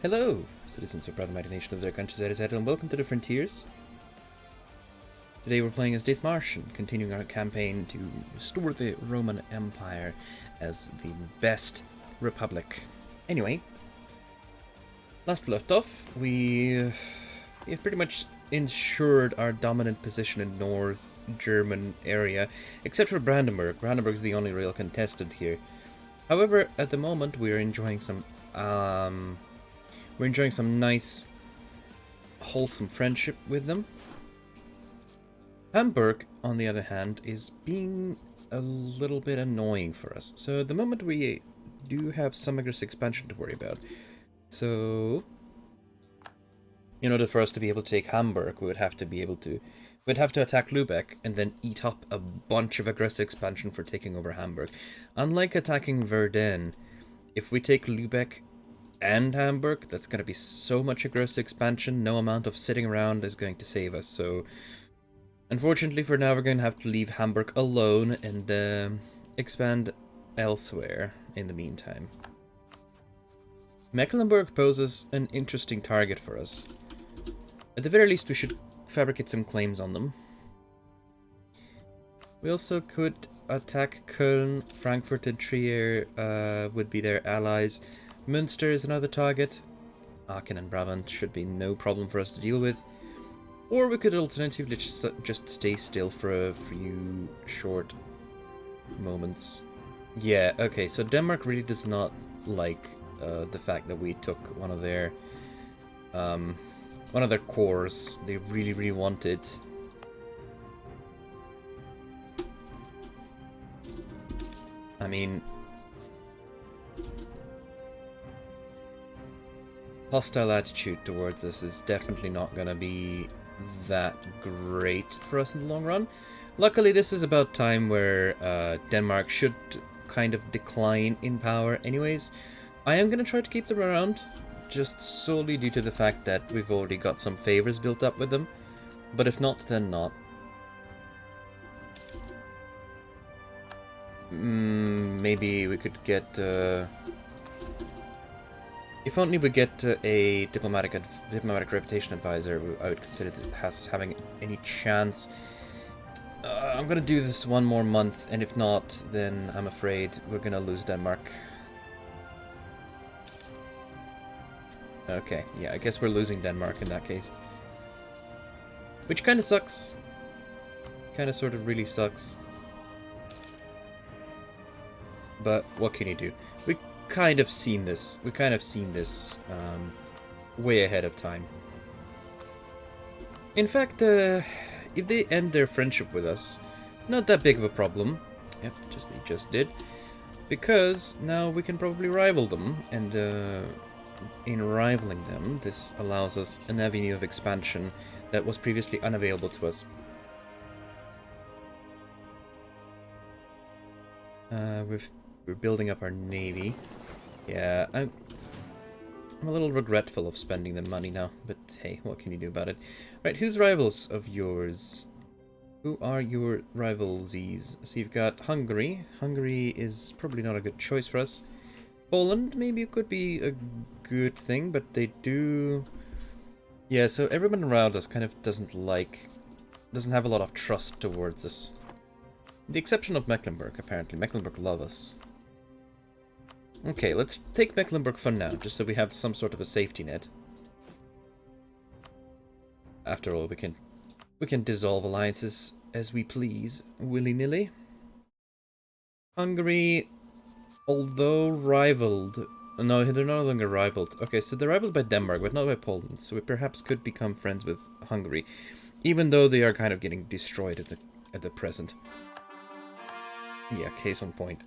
Hello, citizens of proud mighty nation of their country's Senatus, and welcome to the Frontiers. Today we're playing as Dithmarschen, continuing our campaign to restore the Roman Empire as the best republic. Anyway, last we left off, we have pretty much ensured our dominant position in North German area, except for Brandenburg. Brandenburg is the only real contestant here. However, at the moment we're enjoying some nice, wholesome friendship with them. Hamburg, on the other hand, is being a little bit annoying for us. So at the moment we do have some aggressive expansion to worry about. So, in order for us to be able to take Hamburg, we'd have to attack Lübeck and then eat up a bunch of aggressive expansion for taking over Hamburg. Unlike attacking Verdun, if we take Lübeck and Hamburg, that's going to be so much aggressive expansion, no amount of sitting around is going to save us. So, unfortunately for now, we're going to have to leave Hamburg alone and expand elsewhere in the meantime. Mecklenburg poses an interesting target for us. At the very least, we should fabricate some claims on them. We also could attack Köln, Frankfurt and Trier would be their allies. Münster is another target. Aachen and Brabant should be no problem for us to deal with. Or we could alternatively just stay still for a few short moments. Yeah, okay, so Denmark really does not like the fact that we took one of their cores. They really, really wanted. I mean, hostile attitude towards us is definitely not going to be that great for us in the long run. Luckily, this is about time where Denmark should kind of decline in power anyways. I am going to try to keep them around, just solely due to the fact that we've already got some favors built up with them. But if not, then not. Maybe we could get... if only we get a diplomatic reputation advisor, I would consider it as having any chance. I'm gonna do this one more month, and if not, then I'm afraid we're gonna lose Denmark. Okay, yeah, I guess we're losing Denmark in that case. Which kinda sucks. Kinda sort of really sucks. But what can you do? We kind of seen this way ahead of time. In fact, if they end their friendship with us, not that big of a problem. Yep, they just did. Because now we can probably rival them, and in rivaling them, this allows us an avenue of expansion that was previously unavailable to us. We're building up our navy. Yeah, I'm a little regretful of spending the money now, but hey, what can you do about it? Right, who's rivals of yours? Who are your rivalsies? So you've got Hungary. Hungary is probably not a good choice for us. Poland, maybe it could be a good thing, but they do... Yeah, so everyone around us kind of doesn't have a lot of trust towards us. The exception of Mecklenburg, apparently. Mecklenburg love us. Okay, let's take Mecklenburg for now, just so we have some sort of a safety net. After all, we can dissolve alliances as we please, willy-nilly. Hungary, although rivaled... No, they're no longer rivaled. Okay, so they're rivaled by Denmark, but not by Poland, so we perhaps could become friends with Hungary, even though they are kind of getting destroyed at the present. Yeah, case on point.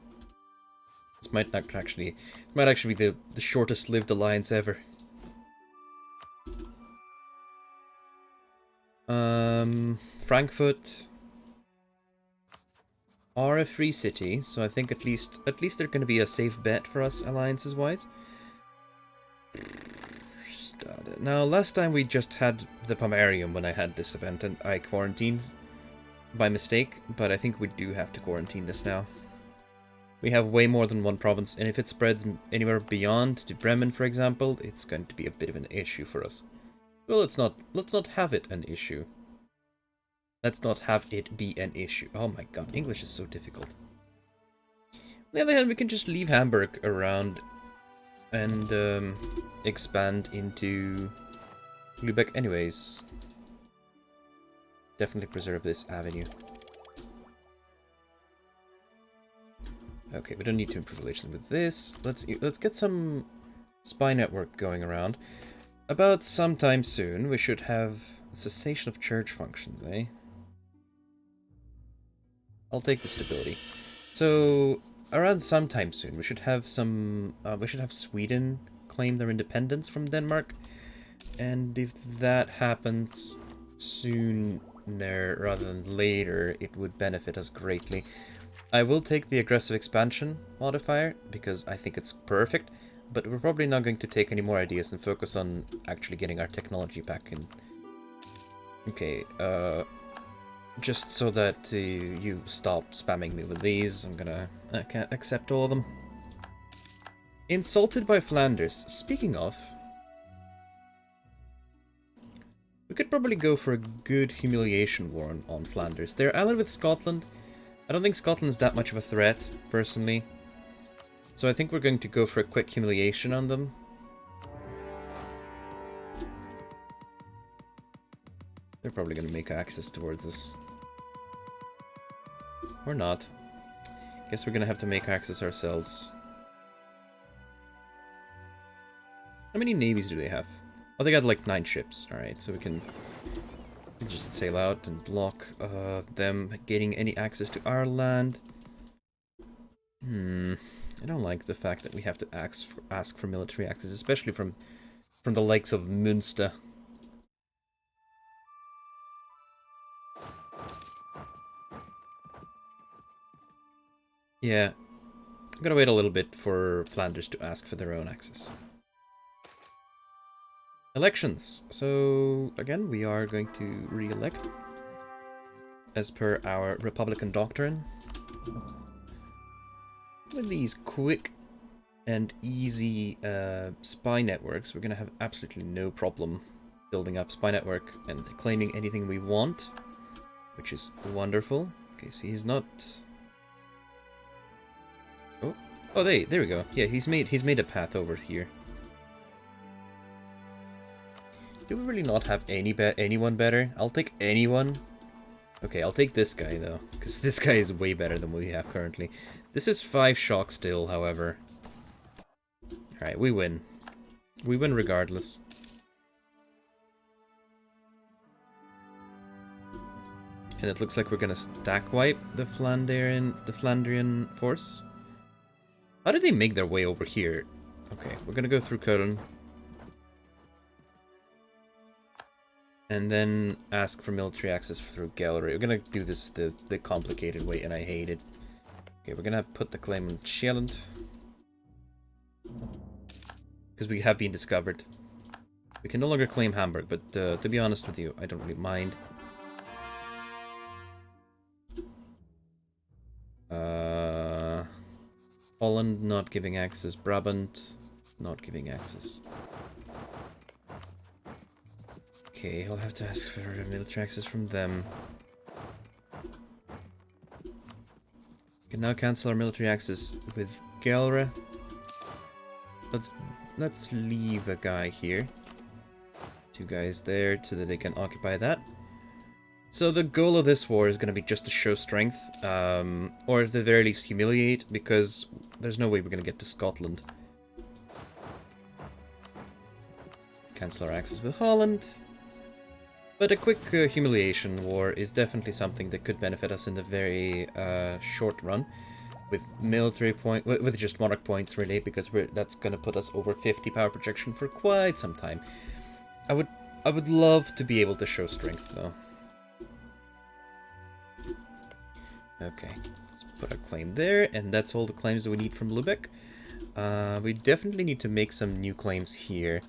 This might actually be the shortest lived alliance ever. Frankfurt are a free city, so I think at least they're going to be a safe bet for us alliances wise. Now, last time we just had the Pomerium when I had this event, and I quarantined by mistake, but I think we do have to quarantine this now. We have way more than one province, and if it spreads anywhere beyond to Bremen, for example, it's going to be a bit of an issue for us. Well, let's not have it an issue. Let's not have it be an issue. Oh my god, English is so difficult. On the other hand, we can just leave Hamburg around and expand into Lübeck anyways. Definitely preserve this avenue. Okay, we don't need to improve relations with this. Let's get some spy network going around. About sometime soon, we should have cessation of church functions, eh? I'll take the stability. So around sometime soon, we should have some. We should have Sweden claim their independence from Denmark, and if that happens sooner rather than later, it would benefit us greatly. I will take the aggressive expansion modifier because I think it's perfect, but we're probably not going to take any more ideas and focus on actually getting our technology back in. Okay, just so that you stop spamming me with these, I can't accept all of them. Insulted by Flanders. Speaking of, we could probably go for a good humiliation war on Flanders. They're allied with Scotland. I don't think Scotland's that much of a threat, personally. So I think we're going to go for a quick humiliation on them. They're probably going to make access towards us. Or not. Guess we're going to have to make access ourselves. How many navies do they have? Oh, they got like 9 ships. Alright, so we can just sail out and block them gaining any access to our land. I don't like the fact that we have to ask for military access, especially from the likes of Münster. Yeah, I'm gonna wait a little bit for Flanders to ask for their own access. Elections. So, again, we are going to re-elect as per our Republican doctrine. With these quick and easy spy networks, we're going to have absolutely no problem building up spy network and claiming anything we want, which is wonderful. Okay, so he's not... Oh, there we go. Yeah, he's made a path over here. Do we really not have anyone better? I'll take anyone. Okay, I'll take this guy, though, because this guy is way better than what we have currently. This is 5 shock still, however. Alright, we win. We win regardless. And it looks like we're gonna stack wipe the Flandrian force. How did they make their way over here? Okay, we're gonna go through Cologne. And then ask for military access through gallery. We're gonna do this the complicated way, and I hate it. Okay, we're gonna put the claim on Sjælland. Because we have been discovered. We can no longer claim Hamburg, but to be honest with you, I don't really mind. Holland not giving access. Brabant not giving access. Okay, I'll have to ask for military access from them. We can now cancel our military access with Gelre. Let's leave a guy here. 2 guys there so that they can occupy that. So the goal of this war is going to be just to show strength, or at the very least humiliate, because there's no way we're going to get to Scotland. Cancel our access with Holland. But a quick humiliation war is definitely something that could benefit us in the very short run, with military with just monarch points really, because that's going to put us over 50 power projection for quite some time. I would love to be able to show strength though. Okay, let's put a claim there, and that's all the claims that we need from Lübeck. We definitely need to make some new claims here.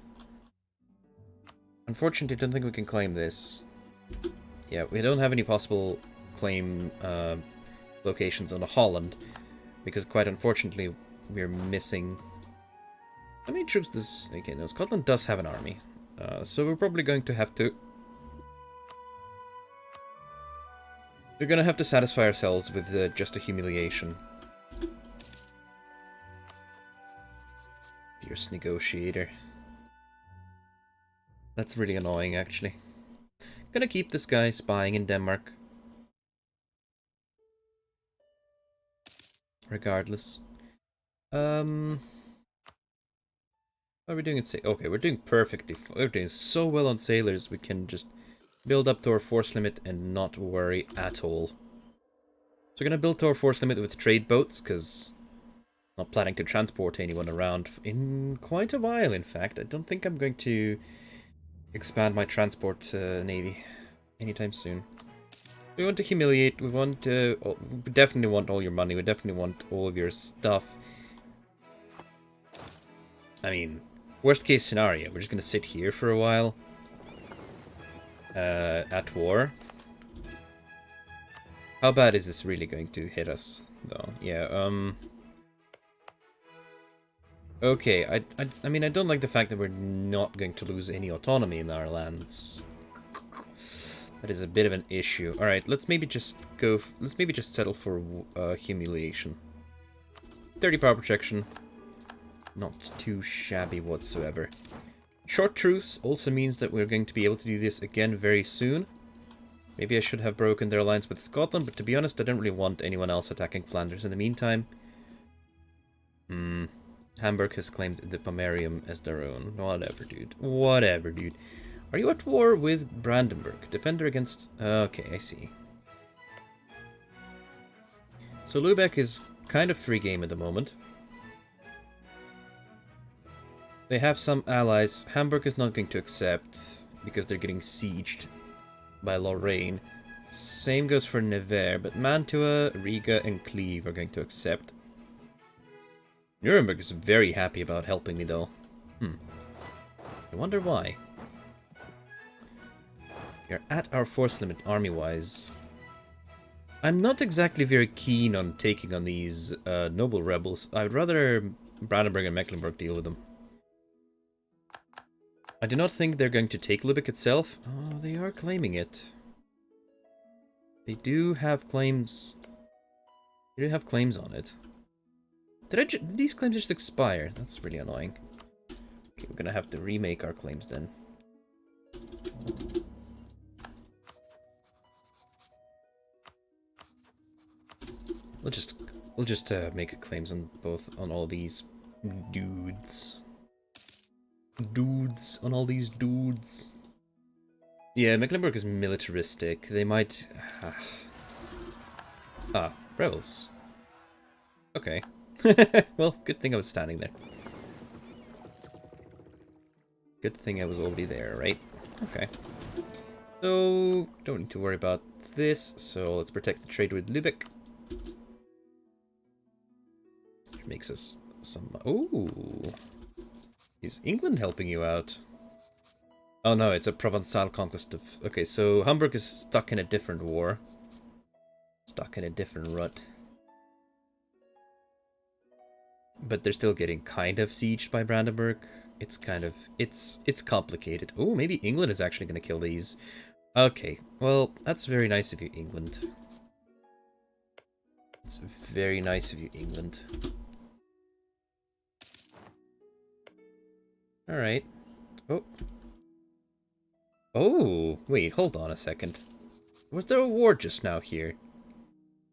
Unfortunately, I don't think we can claim this. Yeah, we don't have any possible claim locations on Holland. Because quite unfortunately, we're missing... How many troops does... Okay, no, Scotland does have an army. So we're probably going to have to... We're gonna have to satisfy ourselves with just a humiliation. Fierce negotiator. That's really annoying, actually. Gonna keep this guy spying in Denmark. Regardless. How are we doing at okay, we're doing perfectly. We're doing so well on sailors, we can just build up to our force limit and not worry at all. So we're gonna build to our force limit with trade boats, because I'm not planning to transport anyone around in quite a while, in fact. I don't think I'm going to expand my transport navy anytime soon. We want to humiliate, we want to... Oh, we definitely want all your money, we definitely want all of your stuff. I mean, worst case scenario, we're just gonna sit here for a while. At war. How bad is this really going to hit us, though? Yeah, okay, I mean, I don't like the fact that we're not going to lose any autonomy in our lands. That is a bit of an issue. Alright, let's maybe just go... Let's maybe just settle for humiliation. 30 power protection. Not too shabby whatsoever. Short truce also means that we're going to be able to do this again very soon. Maybe I should have broken their alliance with Scotland, but to be honest, I don't really want anyone else attacking Flanders in the meantime. Hamburg has claimed the Pomerium as their own. Whatever, dude. Whatever, dude. Are you at war with Brandenburg? Defender against... Okay, I see. So Lübeck is kind of free game at the moment. They have some allies. Hamburg is not going to accept because they're getting sieged by Lorraine. Same goes for Nevers, but Mantua, Riga, and Cleve are going to accept. Nuremberg is very happy about helping me, though. I wonder why. We're at our force limit army-wise. I'm not exactly very keen on taking on these noble rebels. I'd rather Brandenburg and Mecklenburg deal with them. I do not think they're going to take Lübeck itself. Oh, they are claiming it. They do have claims. They do have claims on it. Did these claims just expire? That's really annoying. Okay, we're gonna have to remake our claims then. We'll just make claims on all these dudes. On all these dudes. Yeah, Mecklenburg is militaristic. They might... rebels. Okay. Well, good thing I was standing there. Good thing I was already there, right? Okay. So, don't need to worry about this. So, let's protect the trade with Lübeck. Which makes us some... Ooh! Is England helping you out? Oh no, it's a Provençal conquest of... Okay, so Hamburg is stuck in a different war. Stuck in a different rut. But they're still getting kind of sieged by Brandenburg. It's kind of... It's complicated. Oh, maybe England is actually going to kill these. Okay, well, that's very nice of you, England. It's very nice of you, England. Alright. Oh. Oh, wait, hold on a second. Was there a war just now here?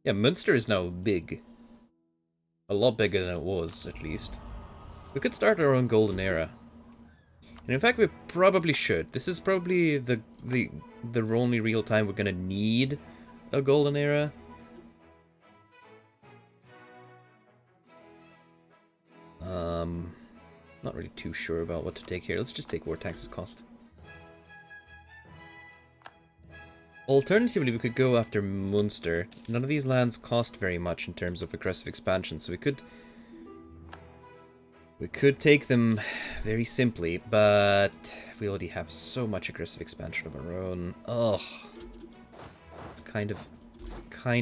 Yeah, Münster is now big. A lot bigger than it was, at least. We could start our own golden era. And in fact, we probably should. This is probably the only real time we're gonna need a golden era. Not really too sure about what to take here. Let's just take war taxes cost. Alternatively, we could go after Munster. None of these lands cost very much in terms of aggressive expansion, so we could take them very simply, but we already have so much aggressive expansion of our own. Ugh. It's kind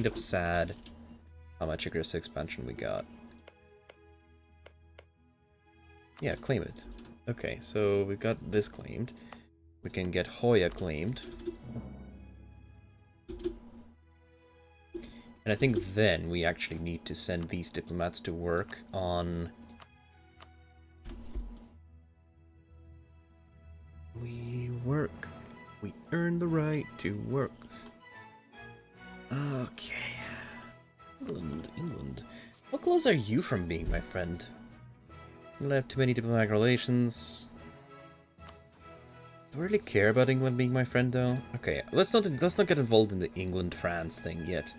of sad. how much aggressive expansion we got. Yeah, claim it. Okay, so we've got this claimed. We can get Hoya claimed. And I think then we actually need to send these diplomats to work on... We work. We earn the right to work. Okay. England. How close are you from being my friend? We'll have too many diplomatic relations. Do I really care about England being my friend, though? Okay, let's not get involved in the England-France thing yet.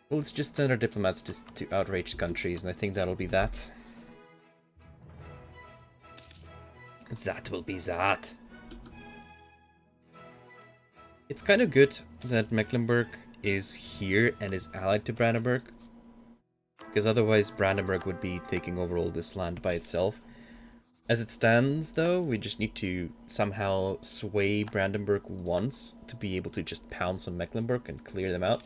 Well, let's just send our diplomats to outraged countries, and I think that'll be that. That will be that. It's kind of good that Mecklenburg is here and is allied to Brandenburg, because otherwise Brandenburg would be taking over all this land by itself. As it stands, though, we just need to somehow sway Brandenburg once to be able to just pounce on Mecklenburg and clear them out.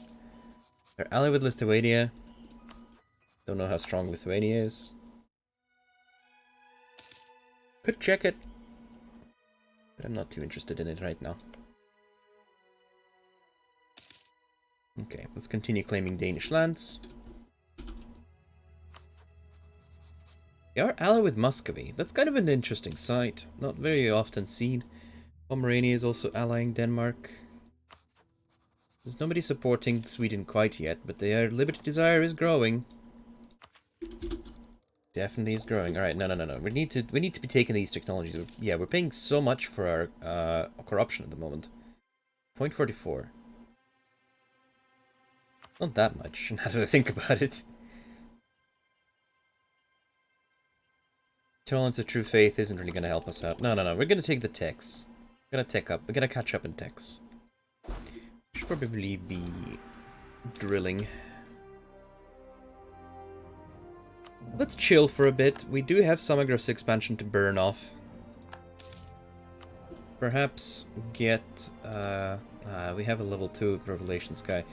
They're allied with Lithuania. Don't know how strong Lithuania is. Could check it, but I'm not too interested in it right now. Okay, let's continue claiming Danish lands. We are allied with Muscovy. That's kind of an interesting sight. Not very often seen. Pomerania is also allying Denmark. There's nobody supporting Sweden quite yet, but their liberty desire is growing. Definitely is growing. Alright, no. We need to be taking these technologies. Yeah, we're paying so much for our corruption at the moment. 0.44. Not that much, now that I think about it. Tolerance of true faith isn't really going to help us out. No. We're going to take the techs. We're going to tech up. We're going to catch up in techs. Should probably be drilling. Let's chill for a bit. We do have some aggressive expansion to burn off. Perhaps get... we have a level 2 Revelations guy.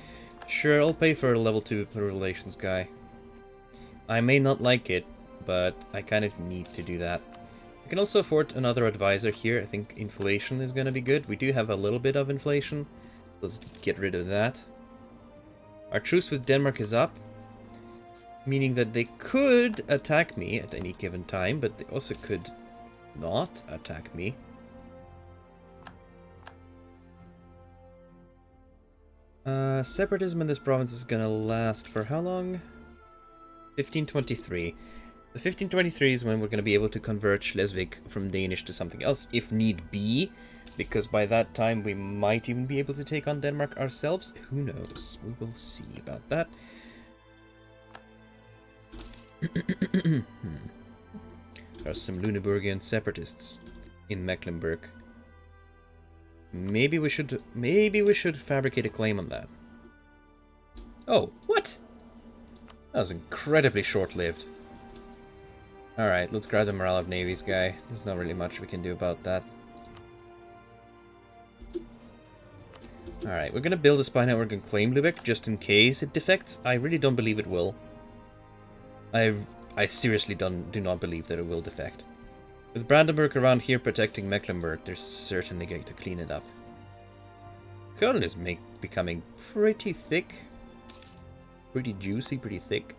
Sure, I'll pay for a level 2 Revelations guy. I may not like it, but I kind of need to do that. I can also afford another advisor here. I think inflation is going to be good. We do have a little bit of inflation. Let's get rid of that. Our truce with Denmark is up, meaning that they could attack me at any given time, but they also could not attack me. Separatism in this province is gonna last for how long? 1523. The 1523 is when we're gonna be able to convert Schleswig from Danish to something else, if need be, because by that time we might even be able to take on Denmark ourselves. Who knows? We will see about that. There are some Lüneburgian separatists in Mecklenburg. Maybe we should fabricate a claim on that. Oh, what? That was incredibly short-lived. Alright, let's grab the morale of navies guy. There's not really much we can do about that. Alright, we're gonna build a spy network and claim Lübeck just in case it defects. I really don't believe it will. I seriously do not believe that it will defect. With Brandenburg around here protecting Mecklenburg, they're certainly going to clean it up. Köln is becoming pretty thick. Pretty juicy, pretty thick.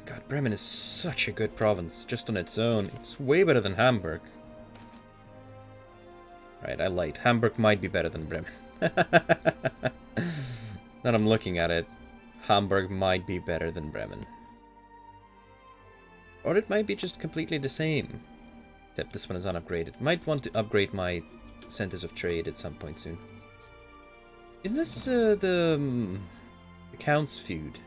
God, Bremen is such a good province, just on its own. It's way better than Hamburg. Right, I lied. Hamburg might be better than Bremen. Now I'm looking at it, Hamburg might be better than Bremen. Or it might be just completely the same. Except this one is unupgraded. Might want to upgrade my centers of trade at some point soon. Isn't this the Count's feud?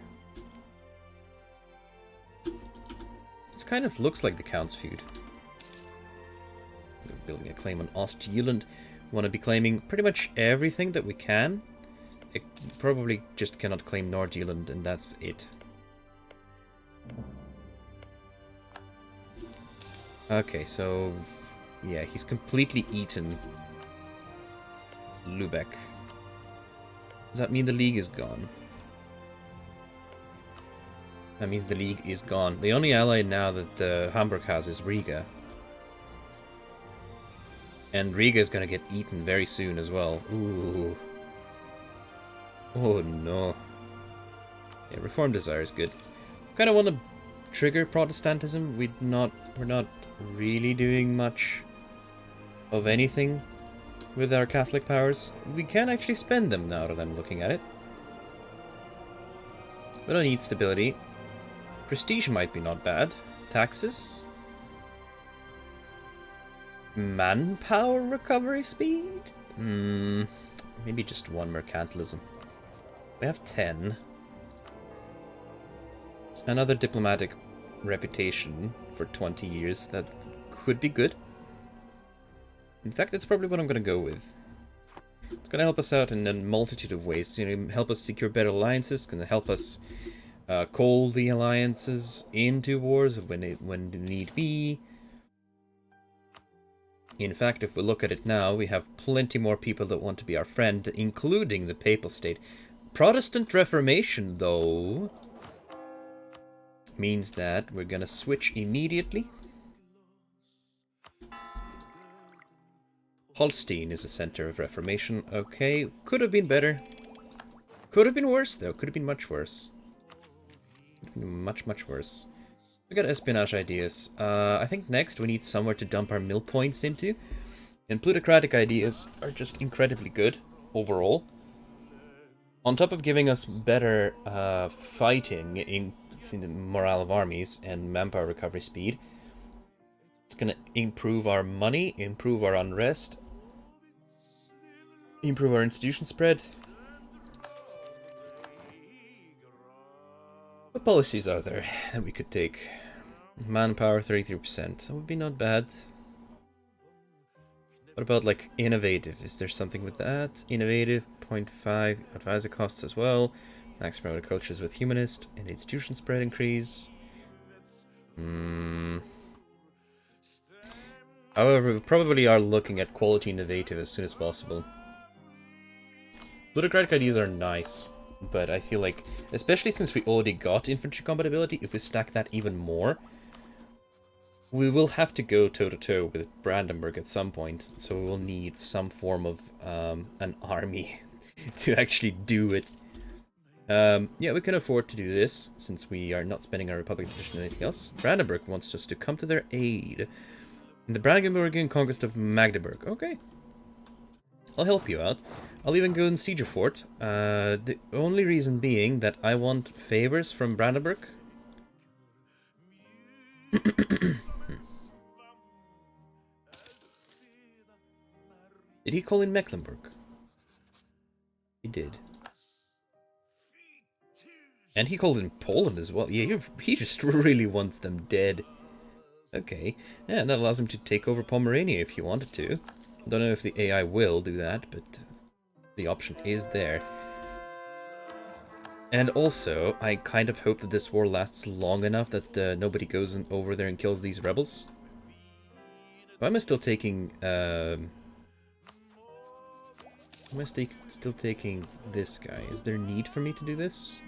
This kind of looks like the Count's feud. We're building a claim on Ostjylland. Want to be claiming pretty much everything that we can. I probably just cannot claim Nordjylland, and that's it. Okay, so yeah, he's completely eaten Lübeck. Does that mean the league is gone? That means the League is gone. The only ally now that Hamburg has is Riga. And Riga is gonna get eaten very soon as well. Ooh. Oh no. Yeah, Reform Desire is good. Kinda wanna trigger Protestantism. We're not really doing much of anything with our Catholic powers. We can actually spend them now that I'm looking at it. We don't need stability. Prestige might be not bad. Taxes. Manpower recovery speed? Maybe just one mercantilism. We have 10. Another diplomatic reputation for 20 years. That could be good. In fact, that's probably what I'm going to go with. It's going to help us out in a multitude of ways. You know, help us secure better alliances. Going to help us call the alliances into wars when need be. In fact, if we look at it now, we have plenty more people that want to be our friend, including the Papal State. Protestant Reformation, though, means that we're gonna switch immediately. Holstein is a center of Reformation. Okay, could have been better. Could have been worse, though. Could have been much worse. Much, much worse. We got espionage ideas. I think next we need somewhere to dump our mill points into. And plutocratic ideas are just incredibly good overall. On top of giving us better fighting in the morale of armies and manpower recovery speed, it's going to improve our money, improve our unrest, improve our institution spread. What policies are there that we could take? Manpower 33%. That would be not bad. What about like innovative? Is there something with that? Innovative 0.5 advisor costs as well. Max promoted cultures with humanist and institution spread increase. However, we probably are looking at quality innovative as soon as possible. Plutocratic ideas are nice, but I feel like, especially since we already got infantry compatibility, if we stack that even more, we will have to go toe-to-toe with Brandenburg at some point, so we will need some form of an army to actually do it. Yeah, we can afford to do this, since we are not spending our Republic edition on anything else. Brandenburg wants us to come to their aid. In the Brandenburgian conquest of Magdeburg. Okay. I'll help you out. I'll even go and siege a fort. The only reason being that I want favors from Brandenburg. Did he call in Mecklenburg? He did. And he called in Poland as well. Yeah, he just really wants them dead. Okay. Yeah, that allows him to take over Pomerania if he wanted to. Don't know if the AI will do that, but the option is there. And also, I kind of hope that this war lasts long enough that nobody goes over there and kills these rebels. Why am I still taking... Am I still taking this guy? Is there need for me to do this?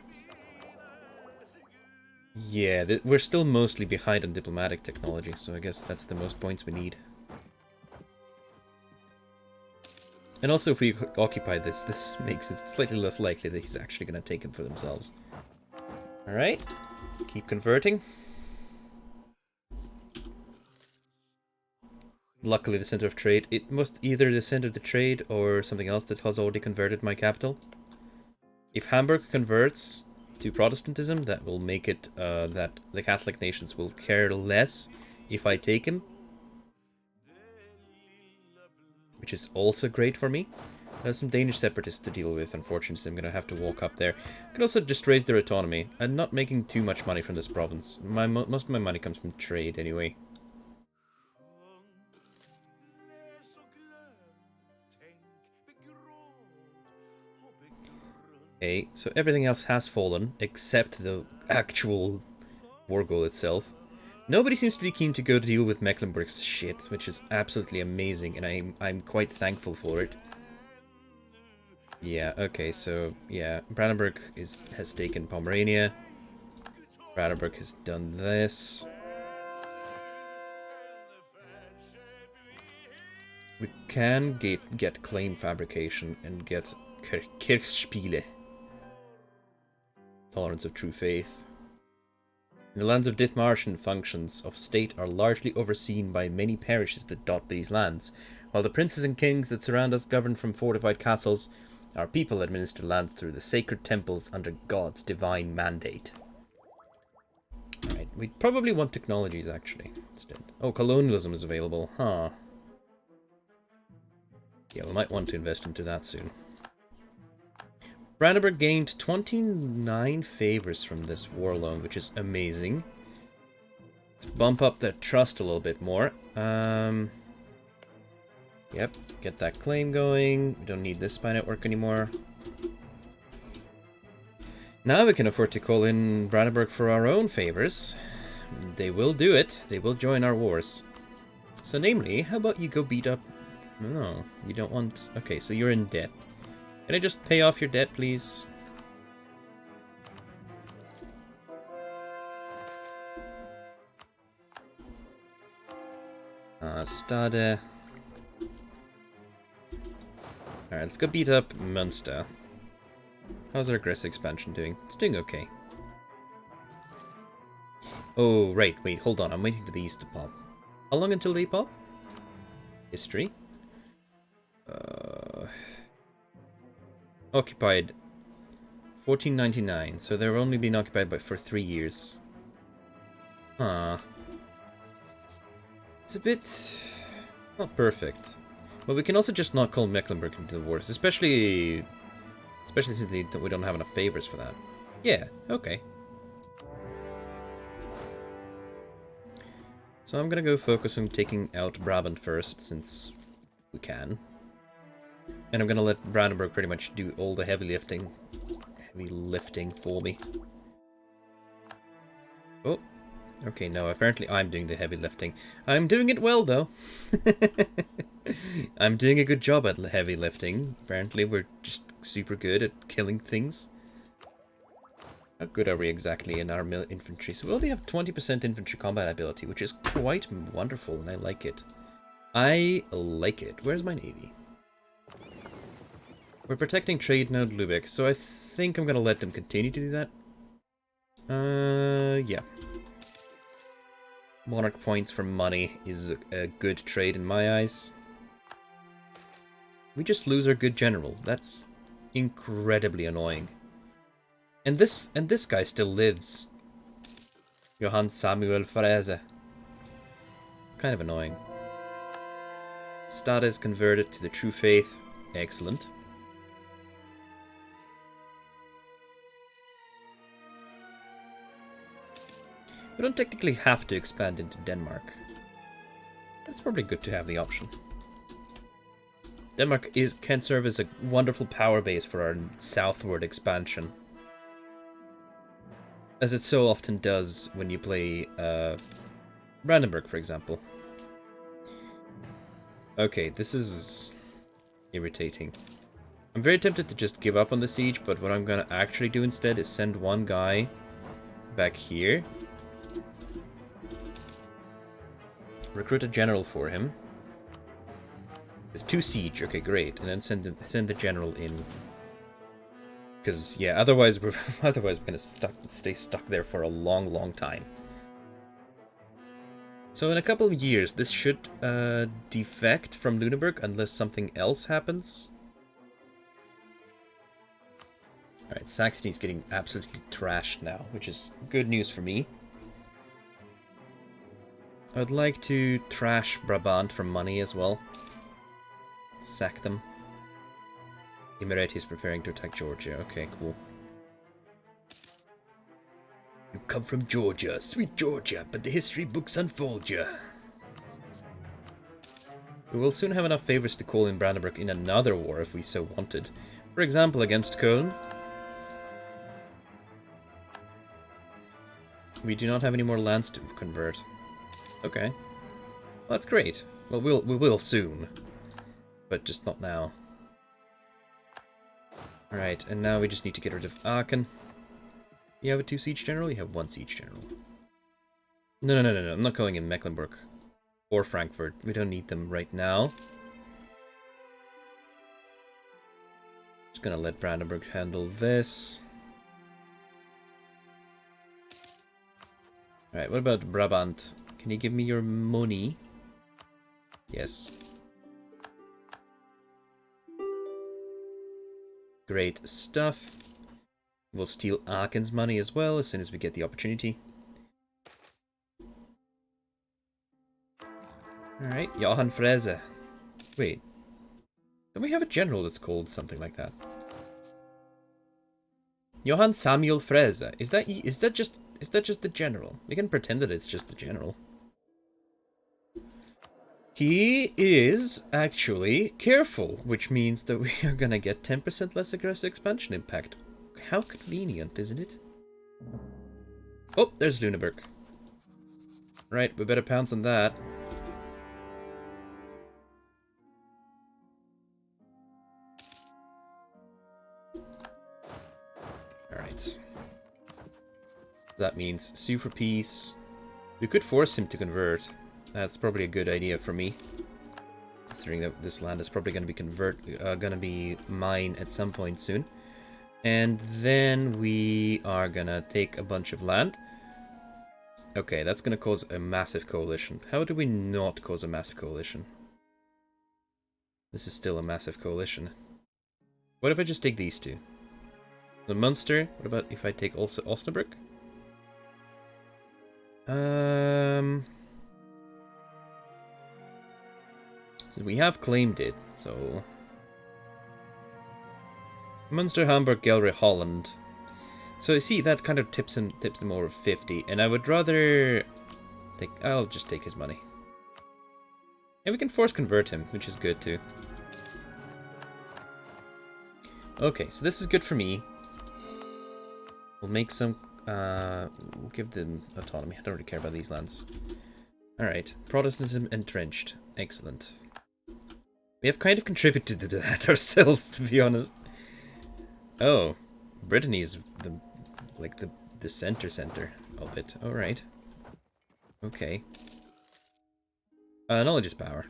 Yeah, we're still mostly behind on diplomatic technology, so I guess that's the most points we need. And also, if we occupy this makes it slightly less likely that he's actually going to take him for themselves. Alright, keep converting. Luckily, the center of trade. It must either the center of the trade or something else that has already converted my capital. If Hamburg converts to Protestantism, that will make it that the Catholic nations will care less if I take him. Which is also great for me. There's some Danish separatists to deal with, unfortunately. I'm going to have to walk up there. I could also just raise their autonomy. I'm not making too much money from this province. Most of my money comes from trade, anyway. Okay, so everything else has fallen, except the actual war goal itself. Nobody seems to be keen to go to deal with Mecklenburg's shit, which is absolutely amazing, and I'm quite thankful for it. Yeah, okay, so, yeah, Brandenburg has taken Pomerania. Brandenburg has done this. We can get claim fabrication and get Kirchspiele. Tolerance of true faith. In the lands of Dithmarschen, functions of state are largely overseen by many parishes that dot these lands. While the princes and kings that surround us govern from fortified castles, our people administer lands through the sacred temples under God's divine mandate. Alright, we probably want technologies, actually, instead. Oh, colonialism is available, huh. Yeah, we might want to invest into that soon. Brandenburg gained 29 favors from this war loan, which is amazing. Let's bump up that trust a little bit more. Yep, get that claim going. We don't need this spy network anymore. Now we can afford to call in Brandenburg for our own favors. They will do it. They will join our wars. So namely, how about you go beat up... No, you don't want... Okay, so you're in debt. Can I just pay off your debt, please? Stade. Alright, let's go beat up Münster. How's our aggressive expansion doing? It's doing okay. Oh, right, wait, hold on. I'm waiting for these to pop. How long until they pop? History. Occupied 1499, so they've only been occupied for 3 years. Huh. It's a bit... not perfect. But we can also just not call Mecklenburg into the wars, especially since we don't have enough favors for that. Yeah, okay. So I'm gonna go focus on taking out Brabant first, since we can. And I'm gonna let Brandenburg pretty much do all the heavy lifting for me. Oh, okay, no, apparently I'm doing the heavy lifting. I'm doing it well, though. I'm doing a good job at heavy lifting. Apparently we're just super good at killing things. How good are we exactly in our infantry? So we only have 20% infantry combat ability, which is quite wonderful, and I like it. I like it. Where's my navy? We're protecting trade node Lübeck, so I think I'm gonna let them continue to do that. Yeah. Monarch points for money is a good trade in my eyes. We just lose our good general. That's incredibly annoying. And this guy still lives. Johann Samuel Frese. Kind of annoying. Stade is converted to the true faith. Excellent. We don't technically have to expand into Denmark. It's probably good to have the option. Denmark can serve as a wonderful power base for our southward expansion. As it so often does when you play Brandenburg, for example. Okay, this is irritating. I'm very tempted to just give up on the siege, but what I'm gonna actually do instead is send one guy back here. Recruit a general for him. There's 2 siege, okay, great. And then send the general in. Because, yeah, otherwise we're gonna stay stuck there for a long, long time. So in a couple of years, this should defect from Lüneburg unless something else happens. Alright, Saxony's getting absolutely trashed now, which is good news for me. I would like to trash Brabant for money as well. Sack them. Imereti is preparing to attack Georgia. Okay, cool. You come from Georgia, sweet Georgia, but the history books unfold ya. We will soon have enough favors to call in Brandenburg in another war if we so wanted. For example, against Köln. We do not have any more lands to convert. Okay. Well, that's great. Well, we will soon. But just not now. Alright, and now we just need to get rid of Aachen. You have a 2 siege general? You have 1 siege general. No. I'm not calling him Mecklenburg. Or Frankfurt. We don't need them right now. Just gonna let Brandenburg handle this. Alright, what about Brabant? Can you give me your money? Yes. Great stuff. We'll steal Aaken's money as well as soon as we get the opportunity. Alright, Johann Frese. Wait. Don't we have a general that's called something like that? Johann Samuel Frese. Is that just the general? We can pretend that it's just the general. He is actually careful, which means that we are gonna get 10% less aggressive expansion impact. How convenient, isn't it? Oh, there's Lüneburg. Right, we better pounce on that. Alright. That means sue for peace. We could force him to convert. That's probably a good idea for me, considering that this land is probably going to be mine at some point soon. And then we are gonna take a bunch of land. Okay, that's gonna cause a massive coalition. How do we not cause a massive coalition? This is still a massive coalition. What if I just take these two? The Munster. What about if I take also Osnabrück? So we have claimed it, so Munster, Hamburg, Gelre, Holland. So you see, that kind of tips him over 50, and I would rather take. I'll just take his money. And we can force convert him, which is good too. Okay, so this is good for me. We'll make some. We'll give them autonomy. I don't really care about these lands. All right, Protestantism entrenched. Excellent. We have kind of contributed to that ourselves, to be honest. Oh, Brittany is the center of it. All right. Okay. Knowledge is power.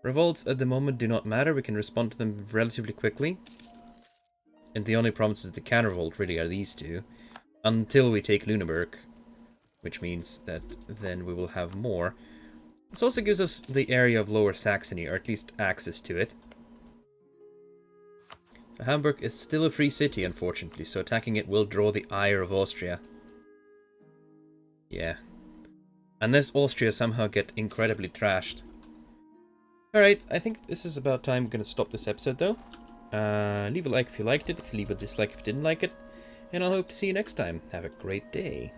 Revolts at the moment do not matter. We can respond to them relatively quickly. And the only promises that can revolt really are these two. Until we take Lüneburg. Which means that then we will have more. This also gives us the area of Lower Saxony, or at least access to it. Hamburg is still a free city, unfortunately, so attacking it will draw the ire of Austria. Yeah. Unless Austria somehow get incredibly trashed. Alright, I think this is about time. I'm going to stop this episode, though. Leave a like if you liked it, leave a dislike if you didn't like it, and I'll hope to see you next time. Have a great day.